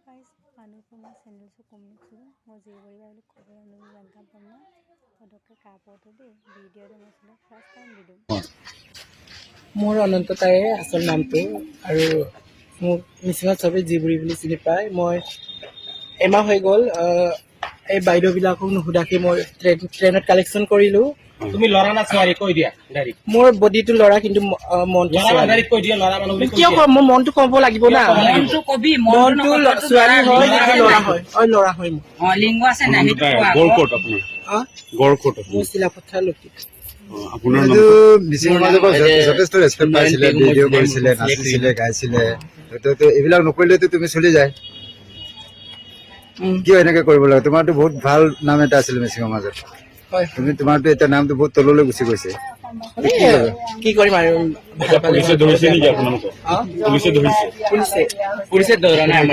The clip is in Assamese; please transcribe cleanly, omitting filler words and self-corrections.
guys, paano po mga channel sa kumiksu mo jiwari bali khobor anu janta pamna odokke kapote de video de masle first time video মোৰ অনন্ত তাইৰ আচল নামটো আৰু মোক মিছিঙত চবে জিবুৰি বুলি চিনি পায়। মই এমাহ হৈ গ'ল এই বাইদেউবিলাকক নুসুধাকে মই ট্ৰেইনত কালেকশ্যন কৰিলোঁ। তুমি লৰা না ছোৱালী কৈ দিয়া ডাইৰেক্ট মোৰ বডিটো ল'ৰা কিন্তু মনটো লৰা ডাইৰেক্ট কৈ দিয়া লৰা মানুহ বুলি কিয় কম মোৰ মনটো ক'ব লাগিব না। মনটো কবি মনটো ছোৱালী হয় কিন্তু ল'ৰা হয় ল'ৰা হয় মোৰ লিংগ আছে না সেইটো গড়কোট আপোনাৰ গড়কোট মোৰ চিলাপথাৰ লক্ষী আপোনাৰ মিচিং সমাজৰ পৰা যথেষ্ট ৰেচপেক্ট পাইছিলে, ভিডিঅ' কৰিছিলে, নাচিছিলে, গাইছিলে। এইবিলাক নকৰিলেতো তুমি চলি যায়। কিয় এনেকে কৰিব লাগে? তোমাৰতো বহুত ভাল নাম এটা আছিলে মিচিং সমাজত। হয় তুমি তোমাৰতো এতিয়া নামটো বহুত তললৈ গুচি গৈছে। কি কৰিম আৰু ভাল পালে পুলিচে ধৰিছে নেকি আপোনালোকক? পুলিচে ধৰিছে পুলিচে ধৰা নাই।